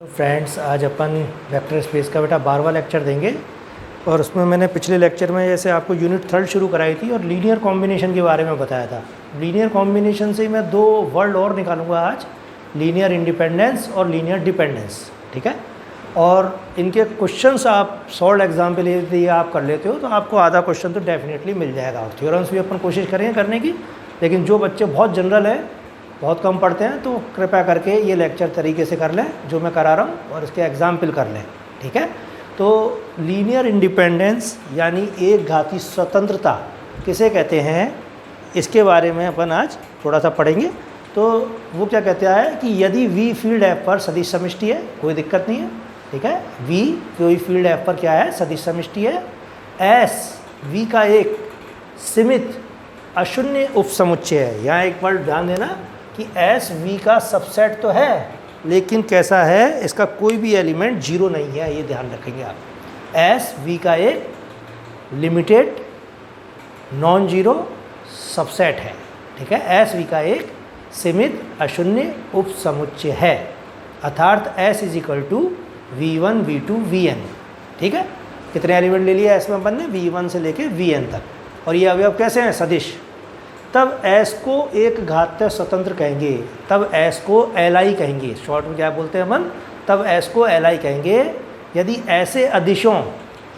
Friends, आज अपन vector space का बेटा 12वां लेक्चर देंगे। और उसमें मैंने पिछले लेक्चर में जैसे आपको यूनिट थर्ड शुरू कराई थी और लीनियर कॉम्बिनेशन के बारे में बताया था। लीनियर कॉम्बिनेशन से ही मैं दो वर्ड और निकालूंगा आज, लीनियर इंडिपेंडेंस और लीनियर डिपेंडेंस। ठीक है, और इनके क्वेश्चंस आप सॉल्व एग्जाम पे यदि आप कर लेते हो तो आपको आधा क्वेश्चन तो डेफिनेटली मिल जाएगा। और थ्योरम्स भी अपन कोशिश करेंगे करने की, लेकिन जो बच्चे बहुत जनरल है, बहुत कम पढ़ते हैं, तो कृपया करके ये लेक्चर तरीके से कर लें जो मैं करा रहा हूँ और इसके एग्जाम्पल कर लें। ठीक है, तो लीनियर इंडिपेंडेंस यानी एक घाती स्वतंत्रता किसे कहते हैं, इसके बारे में अपन आज थोड़ा सा पढ़ेंगे। तो वो क्या कहता है कि यदि v फील्ड एफ पर सदिश समष्टि है, कोई दिक्कत नहीं है। ठीक है, v कोई फील्ड एफ पर क्या है, सदिश समष्टि है। s v का एक सीमित अशून्य उपसमुच्चय है। यहाँ एक वर्ड ध्यान देना कि s v का सबसेट तो है, लेकिन कैसा है, इसका कोई भी एलिमेंट जीरो नहीं है, ये ध्यान रखेंगे आप। s v का एक लिमिटेड नॉन जीरो सबसेट है। ठीक है, s v का एक सीमित अशून्य उपसमुच्चय है, अर्थात s is equal to v1 v2 vn। ठीक है, कितने एलिमेंट ले लिया s में अपन ने, v1 से लेके vn तक। और ये अवयव कैसे हैं, सदिश। तब s को एक घातीय स्वतंत्र कहेंगे, तब s को li कहेंगे। शॉर्ट में क्या बोलते हैं अपन, तब s को li कहेंगे यदि ऐसे अदिशों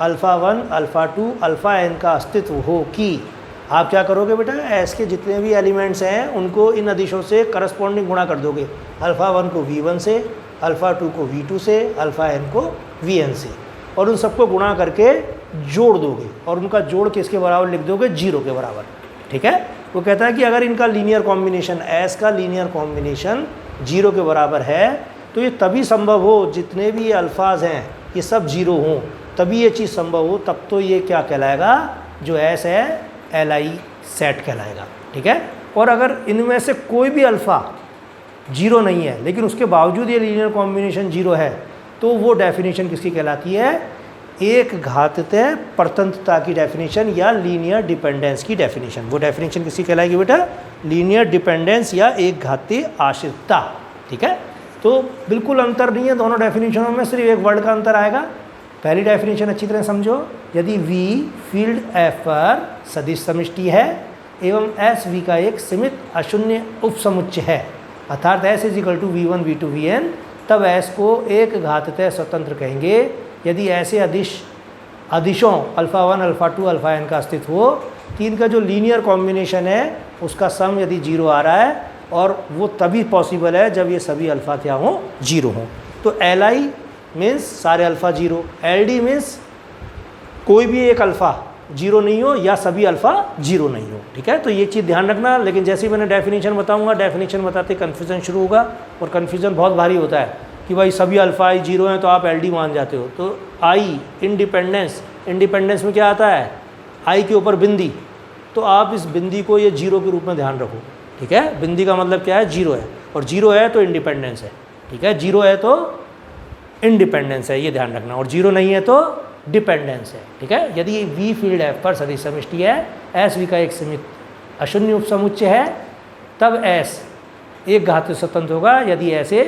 अल्फ़ा 1 अल्फ़ा 2 अल्फ़ा n का अस्तित्व हो कि आप क्या करोगे बेटा, s के जितने भी एलिमेंट्स हैं उनको इन अदिशों से करस्पॉन्डिंग गुणा कर दोगे। अल्फ़ा 1 को v1 से, अल्फ़ा 2 को v2 से, अल्फ़ा n को vn से, और उन सबको गुणा करके जोड़ दोगे और उनका जोड़ किसके बराबर लिख दोगे, जीरो के बराबर। ठीक है, वो कहता है कि अगर इनका लीनियर कॉम्बिनेशन, s का लीनियर कॉम्बिनेशन जीरो के बराबर है तो ये तभी संभव हो, जितने भी ये अल्फाज हैं ये सब जीरो हों, तभी ये चीज़ संभव हो। तब तो ये क्या कहलाएगा, जो s है li सेट कहलाएगा। ठीक है, और अगर इनमें से कोई भी अल्फ़ा जीरो नहीं है लेकिन उसके बावजूद ये लीनियर कॉम्बिनेशन जीरो है, तो वो डेफिनेशन किसकी कहलाती है, एक घातीय परतंत्रता की डेफिनेशन या लीनियर डिपेंडेंस की डेफिनेशन। वो डेफिनेशन किसकी कहलाएगी बेटा, लीनियर डिपेंडेंस या एक घातीय आश्रितता। ठीक है, तो बिल्कुल अंतर नहीं है दोनों डेफिनेशनों में, सिर्फ एक वर्ड का अंतर आएगा। पहली डेफिनेशन अच्छी तरह समझो, यदि v फील्ड f पर सदिश समष्टि है एवं s v का एक सीमित अशून्य उपसमुच्चय है, अर्थात s is equal to v1 v2 vn, तब s को एक घातीय स्वतंत्र कहेंगे यदि ऐसे अदिशों अल्फ़ा 1 अल्फ़ा 2 अल्फ़ा n का अस्तित्व हो कि इनका जो लीनियर कॉम्बिनेशन है उसका सम यदि जीरो आ रहा है, और वो तभी पॉसिबल है जब ये सभी अल्फ़ा क्या हों, जीरो हों। तो li मीन्स सारे अल्फ़ा जीरो, ld मीन्स कोई भी एक अल्फ़ा जीरो नहीं हो या सभी अल्फ़ा जीरो नहीं हो। ठीक है, तो ये चीज़ ध्यान रखना। लेकिन जैसे ही मैंने डेफिनेशन बताऊंगा, डेफिनेशन बताते कन्फ्यूज़न शुरू होगा, और कन्फ्यूज़न बहुत भारी होता है कि भाई सभी अल्फ़ा आई जीरो हैं तो आप ld मान जाते हो। तो आई इंडिपेंडेंस, इंडिपेंडेंस में क्या आता है, आई के ऊपर बिंदी, तो आप इस बिंदी को ये जीरो के रूप में ध्यान रखो। ठीक है, बिंदी का मतलब क्या है, जीरो है, और जीरो है तो इंडिपेंडेंस है। ठीक है, जीरो है तो इंडिपेंडेंस है, ये ध्यान रखना, और जीरो नहीं है तो डिपेंडेंस है। ठीक है, यदि v फील्ड f पर सदिश समष्टि है, s v का एक सीमित अशून्य उपसमुच्चय है, तब s एक घातीय स्वतंत्र होगा यदि ऐसे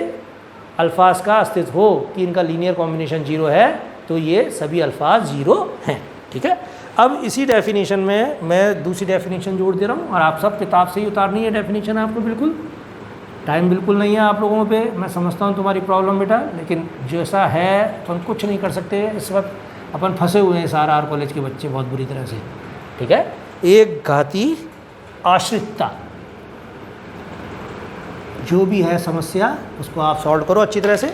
अल्फाज का अस्तित्व हो कि इनका लीनियर कॉम्बिनेशन जीरो है, तो ये सभी अल्फाज जीरो हैं। ठीक है, अब इसी डेफिनेशन में मैं दूसरी डेफिनेशन जोड़ दे रहा हूँ, और आप सब किताब से ही उतारनी है डेफिनेशन आपको। बिल्कुल टाइम बिल्कुल नहीं है आप लोगों पे, मैं समझता हूँ तुम्हारी प्रॉब्लम बेटा, लेकिन जैसा है तो हम कुछ नहीं कर सकते। इस वक्त अपन फंसे हुए हैं SRR कॉलेज के बच्चे बहुत बुरी तरह से। ठीक है, एक घातीय आश्रितता जो भी है समस्या, उसको आप सॉल्व करो अच्छी तरह से,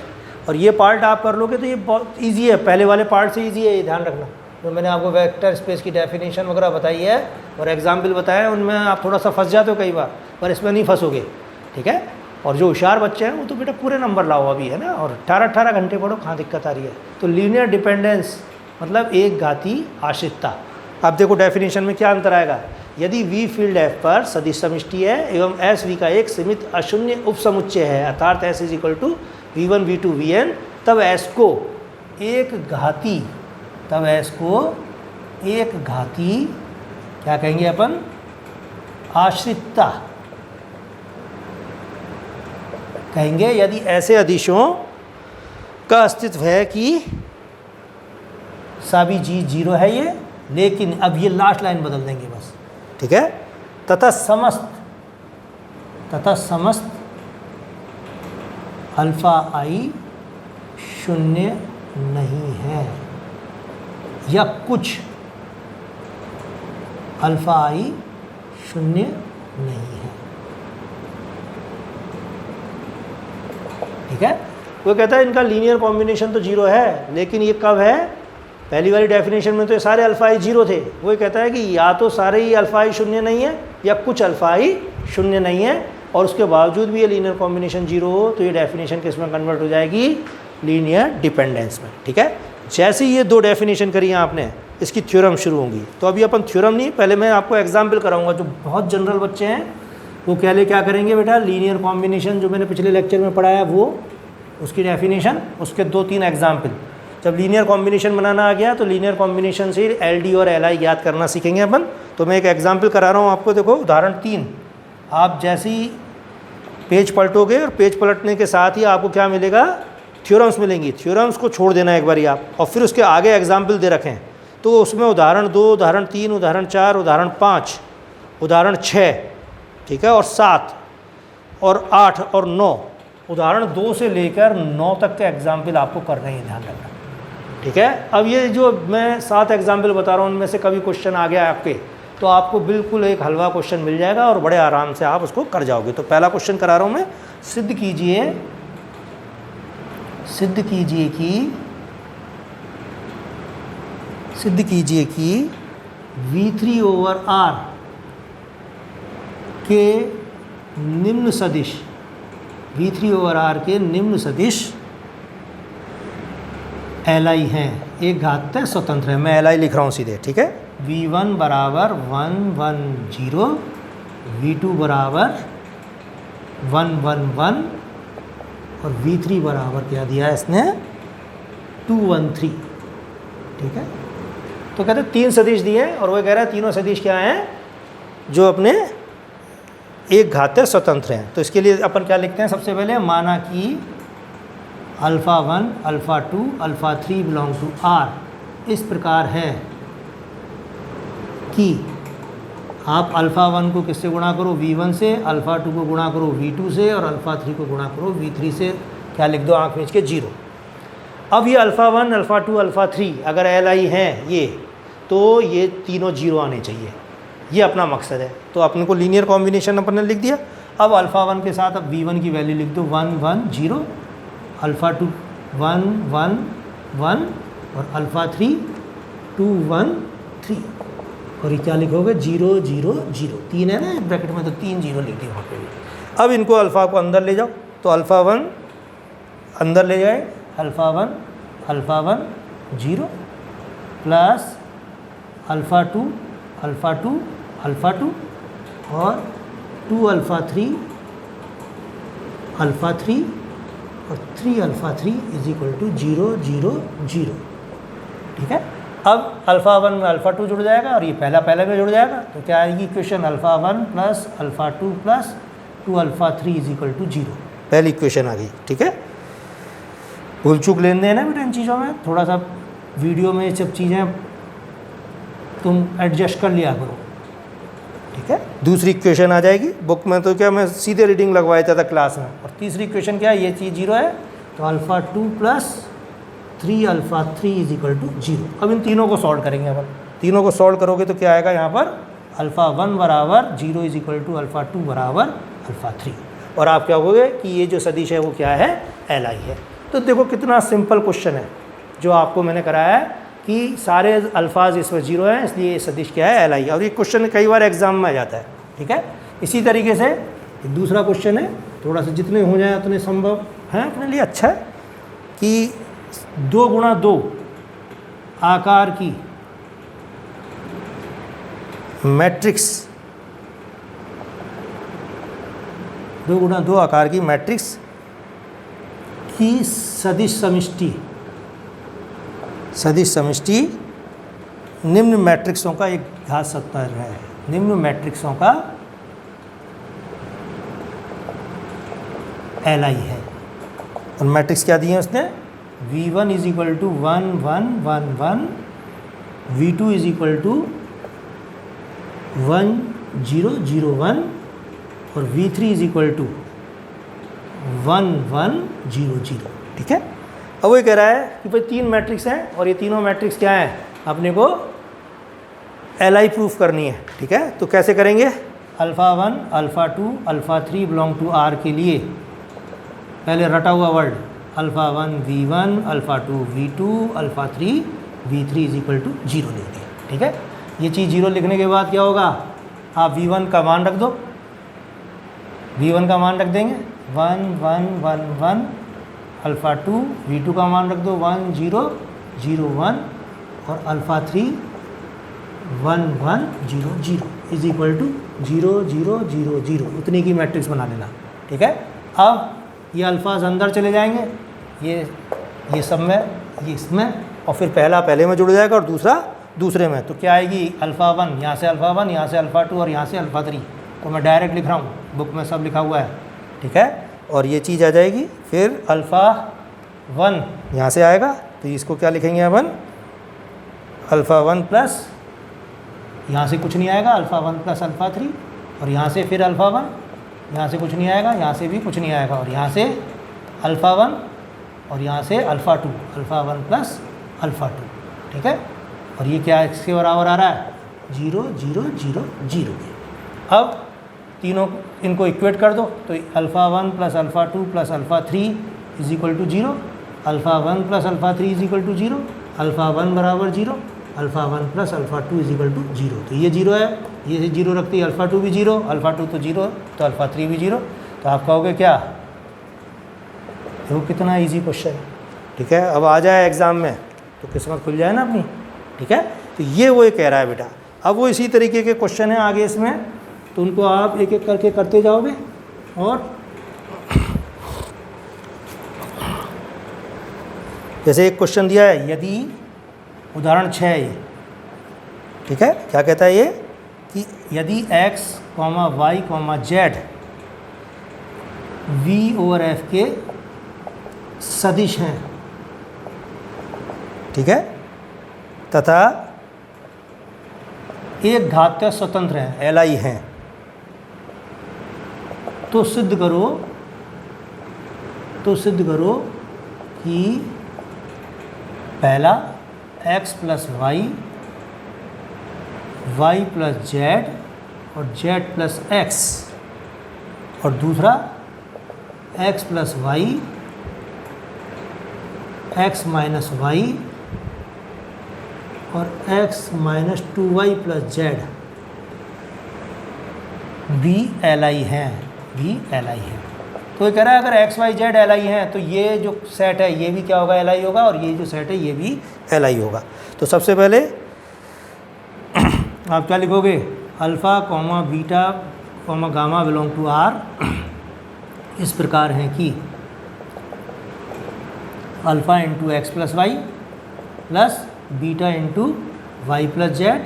और ये पार्ट आप कर लोगे तो ये बहुत ईजी है, पहले वाले पार्ट से ईजी है, ये ध्यान रखना। जो मैंने आपको वेक्टर स्पेस की डेफिनेशन वगैरह बताई है और एग्जाम्पल बताए हैं, उनमें आप थोड़ा सा फंस जाते हो कई बार, पर इसमें नहीं फंसोगे। ठीक है, और जो होशियार बच्चे हैं वो तो बेटा पूरे नंबर लाओ अभी, है ना, और 18 घंटे पढ़ो, कहाँ दिक्कत आ रही है। तो लीनियर डिपेंडेंस मतलब एक घातीय आश्रितता। अब देखो डेफिनेशन में क्या अंतर आएगा, यदि v फील्ड f पर सदिश समष्टि है एवं s v का एक सीमित अशून्य उपसमुच्चय है, अर्थात s is equal to v1 v2 vn, तब s को एक घातीय, तब s को एक घातीय क्या कहेंगे अपन, आश्रितता कहेंगे यदि ऐसे अदिशों का अस्तित्व है कि सभी जी 0 है ये, लेकिन अब ये लास्ट लाइन बदल देंगे बस, ठीक है। तथा समस्त अल्फा आई शून्य नहीं है, या कुछ अल्फा आई शून्य नहीं है, ठीक है। वो कहता है इनका लीनियर कॉम्बिनेशन तो 0 है, लेकिन ये कब है? पहली वाली डेफिनेशन में तो ये सारे अल्फा आई 0 थे। वो कहता है कि या तो सारे ही अल्फा आई शून्य नहीं है, या कुछ अल्फा आई शून्य नहीं है, और उसके बावजूद भी ये लीनियर कॉम्बिनेशन 0 हो तो ये डेफिनेशन किस में कन्वर्ट हो जाएगी? लीनियर डिपेंडेंस में, ठीक है। जैसे ही ये दो डेफिनेशन करी आपने, इसकी थ्योरम शुरू होंगी। तो अभी अपन थ्योरम नहीं, पहले मैं आपको एग्जाम्पल कराऊंगा। जो बहुत जनरल बच्चे हैं वो क्या करेंगे बेटा, लीनियर कॉम्बिनेशन जो मैंने पिछले लेक्चर में पढ़ाया वो उसकी डेफिनेशन, उसके 2-3 एग्जाम्पल। जब लीनियर कॉम्बिनेशन बनाना आ गया तो लीनियर कॉम्बिनेशन से LD और LI ज्ञात करना सीखेंगे अपन। तो मैं एक एग्जाम्पल करा रहा हूँ आपको। देखो उदाहरण 3, आप जैसे ही पेज पलटोगे और पेज पलटने के साथ ही आपको क्या मिलेगा? थ्योरम्स मिलेंगी। थ्योरम्स को छोड़ देना एक बारी आप, और फिर उसके आगे एग्जाम्पल दे रखें। तो उसमें उदाहरण 2, उदाहरण 3, उदाहरण 4, उदाहरण 5, उदाहरण 6, ठीक है, और 7 और 8 और 9, उदाहरण 2 से लेकर 9 तक के एग्जाम्पल आपको कर रहे हैं, ध्यान रखना, ठीक है। अब ये जो मैं 7 एग्जाम्पल बता रहा हूँ उनमें से कभी क्वेश्चन आ गया आपके, तो आपको बिल्कुल एक हलवा क्वेश्चन मिल जाएगा और बड़े आराम से आप उसको कर जाओगे। तो पहला क्वेश्चन करा रहा हूँ मैं, सिद्ध कीजिए कि V3/R के निम्न सदिश, V3/R के निम्न सदिश Li हैं, एक घातीय स्वतंत्र है। मैं Li लिख रहा हूँ सीधे, ठीक है। V1 बराबर 1 1 0, V2 बराबर 1 1 1, और V3 बराबर क्या दिया है इसने? 2 1 3, ठीक है। तो कहते हैं 3 सदिश दिए, और वो कह रहा है तीनों सदिश क्या हैं? जो अपने एक घातीय स्वतंत्र हैं। तो इसके लिए अपन क्या लिखते हैं? सबसे पहले माना कि alpha 1 alpha 2 alpha 3 belong to R इस प्रकार है कि आप अल्फ़ा 1 को किससे गुणा करो? V1 से, अल्फ़ा 2 को गुणा करो V2 से, और अल्फ़ा 3 को गुणा करो V3 से। क्या लिख दो? आँख मीच के 0। अब ये अल्फ़ा 1 अल्फ़ा 2 अल्फ़ा 3 अगर Li हैं ये, तो ये तीनों 0 आने चाहिए, ये अपना मकसद है। तो अपने को लीनियर कॉम्बिनेशन अपन ने लिख दिया। अब अल्फ़ा 1 के साथ अब V1 की वैल्यू लिख दो 1 1 0, अल्फ़ा 2 1 1 1, और अल्फ़ा 3 2 1 3, और ये क्या लिखोगे? 0 0 0। 3 है ना ब्रैकेट में, तो 3 0 लिख दिए वहाँ पे भी। अब इनको अल्फ़ा को अंदर ले जाओ, तो अल्फ़ा 1 अंदर ले जाए, alpha 1 0 plus alpha 2 alpha 2 alpha 2, और 2 अल्फ़ा 3 अल्फ़ा 3, और 3 अल्फ़ा 3 इज इक्वल टू 0 0 0, ठीक है। अब अल्फ़ा 1 में अल्फ़ा 2 जुड़ जाएगा, और ये पहले में जुड़ जाएगा। तो क्या आएगी equation? Alpha 1 plus alpha 2 plus 2 alpha 3 is equal to 0। पहली इक्वेशन आ गई, ठीक है। भूल चूक लेन देना बेटा इन चीज़ों में, थोड़ा सा वीडियो में सब चीज़ें तुम एडजस्ट कर लिया करो, ठीक है। दूसरी इक्वेशन आ जाएगी। बुक में तो क्या मैं सीधे रीडिंग लगवा देता था क्लास में। और तीसरी इक्वेशन क्या है? ये चीज़ 0 है, तो alpha 2 plus 3 alpha 3 is equal to 0। अब इन तीनों को सॉल्व करेंगे अपन। तीनों को सॉल्व करोगे तो क्या आएगा यहाँ पर? अल्फ़ा 1 बराबर 0 इज इक्वल टू अल्फ़ा 2 बराबर अल्फ़ा 3, और आप क्या कहोगे कि ये जो सदिश है वो क्या है? Li है। तो देखो कितना सिंपल क्वेश्चन है जो आपको मैंने कराया है कि सारे अल्फाज इसमें 0 हैं, इसलिए ये सदिश क्या है? Li। और ये क्वेश्चन कई बार एग्जाम में आ जाता है, ठीक है। इसी तरीके से एक दूसरा क्वेश्चन है, थोड़ा सा जितने हो जाए उतने संभव हैं अपने लिए अच्छा है, कि 2 गुणा 2 आकार की मैट्रिक्स, 2 गुणा 2 आकार की मैट्रिक्स की सदिश समिष्टि निम्न मैट्रिक्सों का एक घात सत्तर है। निम्न मैट्रिक्सों का Li है। और मैट्रिक्स क्या दिए हैं उसने? V1 is equal to 1 1 1 1, V2 is equal to 1 0 0 1 और V3 इज इक्वल टू 1 1 0 0। ठीक है, अब वो ये कह रहा है कि भाई 3 मैट्रिक्स हैं और ये तीनों मैट्रिक्स क्या हैं, अपने को LI प्रूफ करनी है। ठीक है, तो कैसे करेंगे, alpha 1 alpha 2 alpha 3 belong to R के लिए पहले रटा हुआ word alpha 1 V1 alpha 2 V2 alpha 3 V3 is equal to 0 लिख दिया। ठीक है, ये चीज़ 0 लिखने के बाद क्या होगा, आप V1 का मान रख दो, V1 का मान रख देंगे 1 1 1 1, अल्फ़ा 2 V2 का मान रख दो 1 0 0 1 और अल्फ़ा 3 1 1 0 0 इज इक्वल टू 0 0 0 0, उतनी की मैट्रिक्स बना लेना। ठीक है, अब ये अल्फाज अंदर चले जाएंगे, ये सब में, ये इसमें, और फिर पहला पहले में जुड़ जाएगा और दूसरा दूसरे में। तो क्या आएगी, अल्फ़ा 1 यहाँ से अल्फ़ा 1, यहाँ से अल्फ़ा 2 और यहाँ से अल्फ़ा 3। तो मैं डायरेक्ट लिख रहा हूँ, बुक में सब लिखा हुआ है। ठीक है, और ये चीज़ आ जाएगी, फिर अल्फ़ा 1 यहाँ से आएगा, तो इसको क्या लिखेंगे अपन, अल्फ़ा 1 प्लस, यहाँ से कुछ नहीं आएगा, अल्फ़ा 1 प्लस अल्फ़ा 3, और यहाँ से फिर अल्फ़ा 1, यहाँ से कुछ नहीं आएगा, यहाँ से भी कुछ नहीं आएगा, और यहाँ से अल्फ़ा 1 और यहाँ से अल्फ़ा 2, अल्फ़ा 1 प्लस अल्फ़ा 2। ठीक है, और ये क्या इसके बराबर आ रहा है, 0 0 0 0। अब तीनों इनको इक्वेट कर दो, तो alpha 1 plus alpha 2 plus alpha 3 is equal to 0, alpha 1 plus alpha 3 is equal to 0, alpha 1 बराबर 0, alpha 1 plus alpha 2 is equal to 0। तो ये 0 है, ये 0 रखती है, अल्फ़ा 2 भी 0, अल्फ़ा 2 तो 0, तो अल्फ़ा 3 भी 0। तो आप कहोगे क्या, देखो कितना इजी क्वेश्चन है। ठीक है, अब आ जाए एग्ज़ाम में तो किस्मत खुल जाए ना अपनी। ठीक है, तो ये वो कह रहा है बेटा। अब वो इसी तरीके के क्वेश्चन हैं आगे इसमें, तो उनको आप एक एक करके करते जाओगे। और जैसे एक क्वेश्चन दिया है, यदि उदाहरण 6 है ये, ठीक है, क्या कहता है ये कि यदि x, y, z v over f के सदिश हैं, ठीक है, तथा एक घातीय स्वतंत्र है LI हैं, तो सिद्ध करो कि पहला x plus Y, y plus Z और z प्लस x, और दूसरा x plus Y, x minus Y और x minus 2y plus Z भी LI हैं, तो ये कह रहा है अगर x y z LI हैं तो ये जो सेट है ये भी क्या होगा, LI होगा, और ये जो सेट है ये भी LI होगा। तो सबसे पहले आप क्या लिखोगे, alpha comma beta comma gamma belong to R इस प्रकार हैं कि alpha into X plus Y plus beta into Y plus Z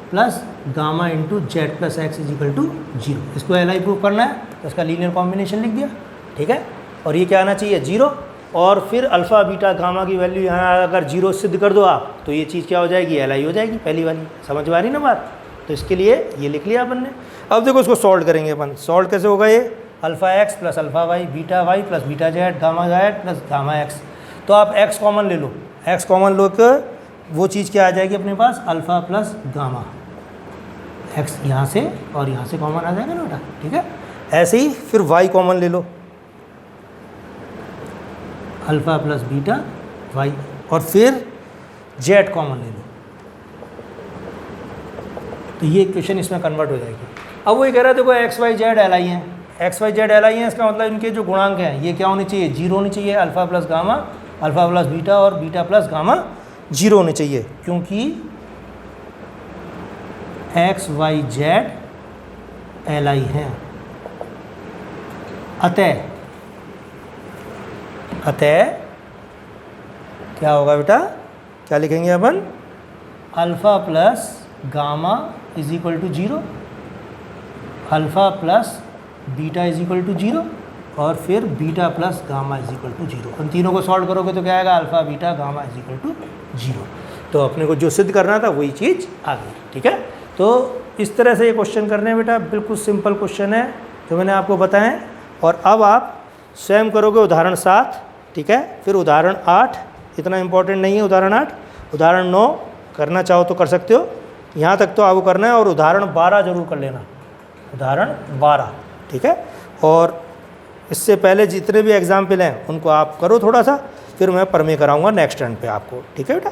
plus gamma into Z plus X is equal to 0। इसको LI प्रूव करना है तो इसका लीनियर कॉम्बिनेशन लिख दिया। ठीक है, और ये क्या आना चाहिए, 0, और फिर अल्फ़ा बीटा गामा की वैल्यू यहाँ अगर 0 सिद्ध कर दो आप, तो ये चीज़ क्या हो जाएगी, LI हो जाएगी, पहली वाली। समझ में आ रही ना बात, तो इसके लिए ये लिख लिया अपन ने। अब देखो इसको सॉल्व करेंगे अपन, सॉल्व कैसे होगा ये, alpha X plus alpha Y, beta Y plus beta Z, gamma Z plus gamma X. तो आप एक्स कॉमन ले लो, एक्स कॉमन लो कर वो चीज़ क्या आ जाएगी अपने पास, अल्फ़ा प्लस गामा, एक्स यहाँ से और यहाँ से कॉमन आ जाएगा ना बेटा। ठीक है, ऐसे ही फिर वाई कॉमन ले लो, अल्फ़ा प्लस बीटा वाई, और फिर जेड कॉमन ले लो, तो ये इक्वेशन इसमें कन्वर्ट हो जाएगी। अब वो ये कह रहा है देखो एक्स वाई जेड LI हैं, एक्स वाई जेड LI हैं, इसका मतलब इनके जो गुणांक हैं ये क्या होने चाहिए, 0 होने चाहिए, alpha plus gamma, alpha plus beta और बीटा प्लस गामा 0 होने चाहिए, क्योंकि एक्स वाई जेड LI हैं। अतः क्या होगा बेटा, क्या लिखेंगे अपन, alpha plus gamma is equal to 0, alpha plus beta is equal to 0 और फिर beta plus gamma is equal to 0। उन तीनों को सॉल्व करोगे तो क्या आएगा, alpha beta gamma is equal to 0। तो अपने को जो सिद्ध करना था वही चीज़ आ गई। ठीक है, तो इस तरह से ये क्वेश्चन करने हैं बेटा, बिल्कुल सिंपल क्वेश्चन है जो मैंने आपको बताएं। और अब आप स्वयं करोगे उदाहरण 7, ठीक है, फिर उदाहरण 8, इतना इंपॉर्टेंट नहीं है उदाहरण 8, उदाहरण 9 करना चाहो तो कर सकते हो, यहाँ तक तो आपको करना है। और उदाहरण 12 जरूर कर लेना, उदाहरण 12, ठीक है। और इससे पहले जितने भी एग्जाम्पल हैं उनको आप करो थोड़ा सा, फिर मैं प्रमेय कराऊंगा नेक्स्ट टर्न पे आपको। ठीक है बेटा।